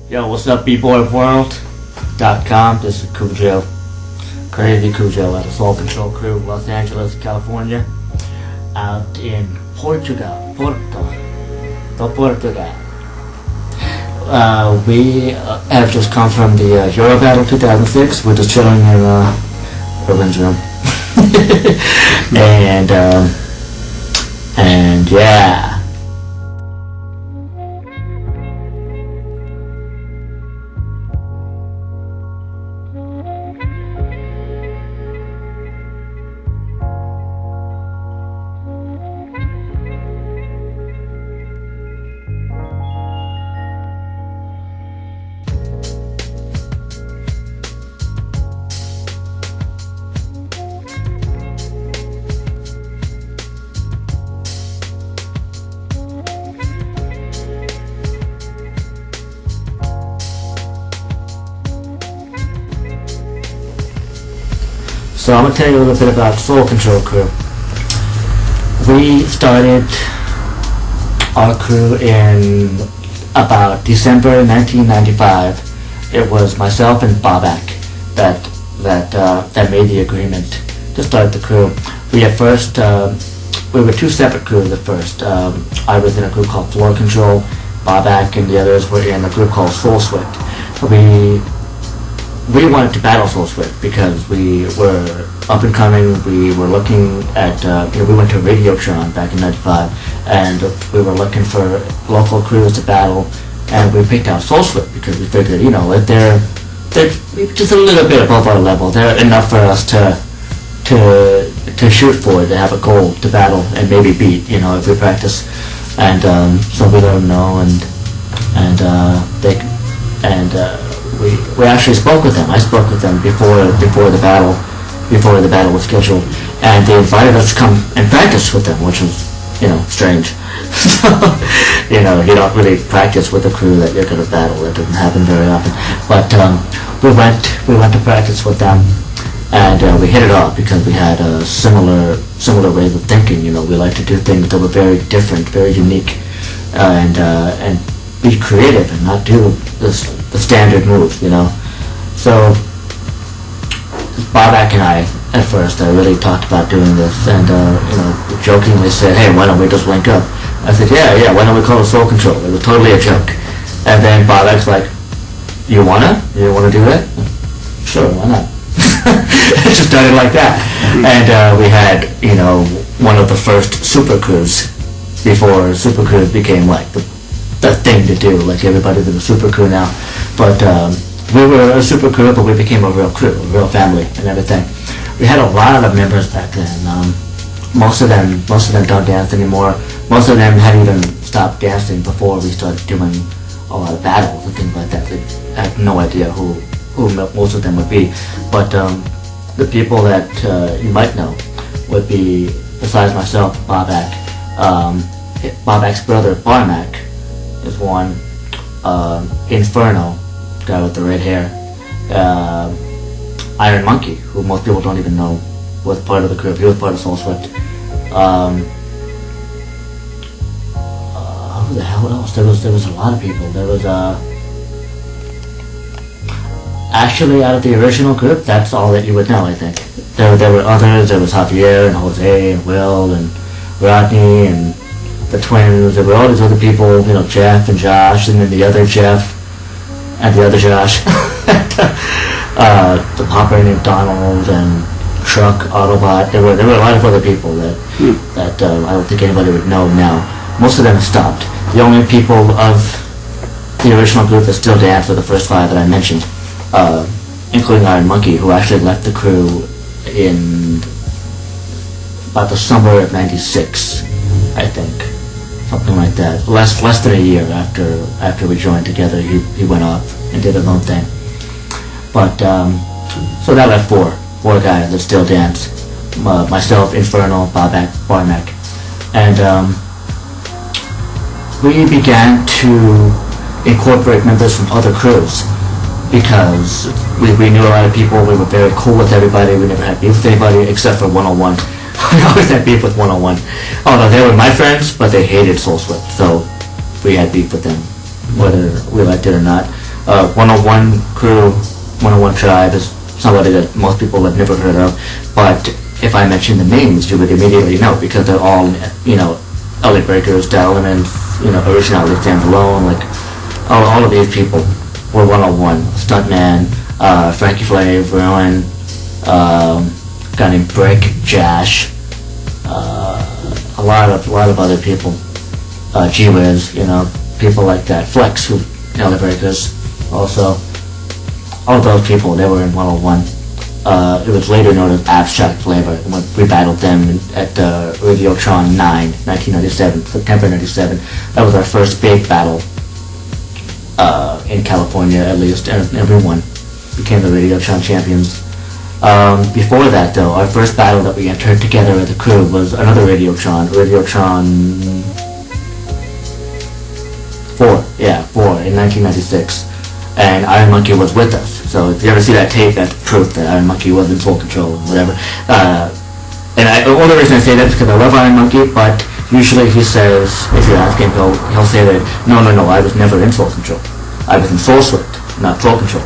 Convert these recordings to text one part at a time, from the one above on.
Yo, what's up, bboyworld.com? This is Kujo, Crazy Kujo at the Soul Control Crew, Los Angeles, California, out in Portugal. We have just come from the Euro Battle 2006. We're just chilling in Berlin's room. and yeah. So I'm going to tell you a little bit about Soul Control Crew. We started our crew in about December 1995. It was myself and Bobak that made the agreement to start the crew. We at first, we were two separate crews at first. I was in a group called Floor Control, Bobak and the others were in a group called Soul Swift. We wanted to battle Soul Swift because we were up and coming. We were looking at, we went to Radiotron back in '95, and we were looking for local crews to battle, and we picked out Soul Swift because we figured, if they're just a little bit above our level, they're enough for us to shoot for, to have a goal to battle and maybe beat, if we practice. And so we let them know, we actually spoke with them. I spoke with them before the battle was scheduled, and they invited us to come and practice with them, which was, strange. So, you don't really practice with a crew that you're going to battle. That doesn't happen very often. But we went to practice with them, and we hit it off because we had a similar ways of thinking. We like to do things that were very different, very unique, and be creative and not do the standard moves, So Bobak and I, at first, I really talked about doing this, and jokingly said, "Hey, why don't we just link up?" I said, "Yeah, why don't we call it Soul Control?" It was totally a joke. And then Bobak's like, You wanna do it?" "Sure, why not?" It just started like that. And we had, one of the first super crews before super crews became like the thing to do, like everybody's in a super crew now. But we were a super crew, but we became a real crew, a real family and everything. We had a lot of members back then. Most of them don't dance anymore. Most of them had even stopped dancing before we started doing a lot of battles and things like that. I have no idea who most of them would be. But the people that you might know would be, besides myself, Bobak, Bobak's brother, Barmak, is one, Inferno, guy with the red hair, Iron Monkey, who most people don't even know was part of the crew. He was part of Soul Swift. Who the hell else? There was a lot of people. There was actually, out of the original group, that's all that you would know, I think. There were others. There was Javier and Jose and Will and Rodney and the twins. There were all these other people, Jeff and Josh, and then the other Jeff and the other Josh. The popper named Donald and Truck, Autobot. There were a lot of other people that I don't think anybody would know now. Most of them have stopped. The only people of the original group that still dance are the first five that I mentioned, including Iron Monkey, who actually left the crew in about the summer of '96, I think. Something like that. Less than a year after we joined together, he went off and did his own thing. But so that left four guys that still dance. Myself, Inferno, Bobak, Barmak, and we began to incorporate members from other crews because we knew a lot of people. We were very cool with everybody. We never had beef with anybody except for 101. We always had beef with 101. Oh no, they were my friends, but they hated Soul Swift, so we had beef with them, whether we liked it or not. 101 crew, 101 tribe is somebody that most people have never heard of, but if I mention the names, you would immediately know, because they're all, LA Breakers, Elements, originality stands alone, like, all of these people were 101. Stuntman, Frankie Flav, Rowan, a guy named Brick, Jash, a lot of other people, G-Wiz, people like that. Flex, who, LA Breakers, also. All of those people, they were in 101. It was later known as Abstract Flavor, when we battled them at Radiotron 9, 1997, September 97. That was our first big battle in California, at least, and everyone became the Radiotron champions. Before that, though, our first battle that we entered together as a crew was another Radiotron 4, in 1996. And Iron Monkey was with us. So if you ever see that tape, that's proof that Iron Monkey was in full control or whatever. And the only reason I say that is because I love Iron Monkey, but usually he says, if you ask him, he'll say that, no, I was never in full control. I was in Soul Swift, not full control.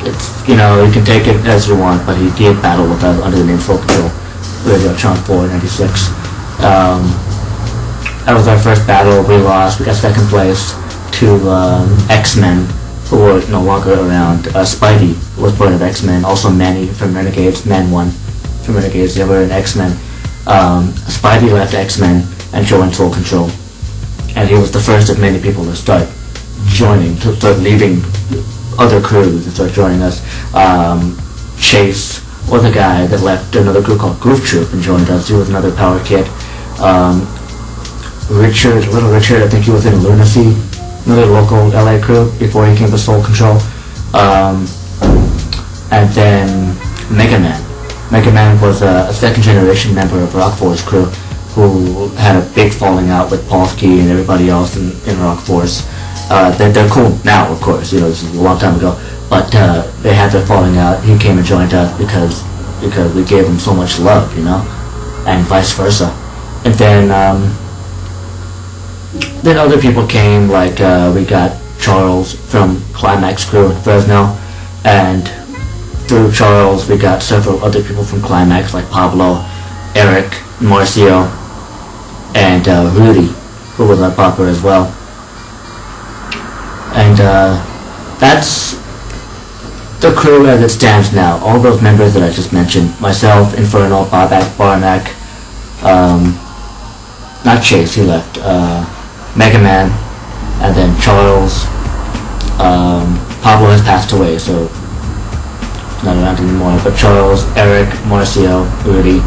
It's, you can take it as you want, but he did battle with us under the name Full Control, Radiotron 4, 96. That was our first battle. We lost. We got second place to X-Men, who were no longer around. Spidey was part of X-Men. Also Manny from Renegades. Man 1 from Renegades. They were in X-Men. Spidey left X-Men and joined Soul Control. And he was the first of many people to start leaving other crews and start joining us. Chase was a guy that left another crew called Groove Troop and joined us. He was another power kid. Little Richard, I think he was in Lunacy, another local LA crew before he came to Soul Control. And then Mega Man. Mega Man was a second generation member of Rock Force crew who had a big falling out with Polsky and everybody else in Rock Force. They're cool now, of course, this is a long time ago, but they had their falling out. He came and joined us because we gave him so much love, and vice versa. And then other people came, like we got Charles from Climax crew in Fresno, and through Charles we got several other people from Climax, like Pablo, Eric, Marcio, and Rudy, who was our popper as well. And that's the crew as it stands now. All those members that I just mentioned, myself, Inferno, Bobak, Barnack, not Chase, he left, Mega Man, and then Charles. Pablo has passed away, so he's not around anymore, but Charles, Eric, Marcio, Rudy,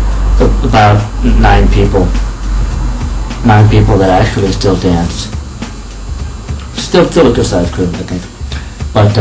about 9 people. 9 people that actually still dance. Still a good sized crew, I think. But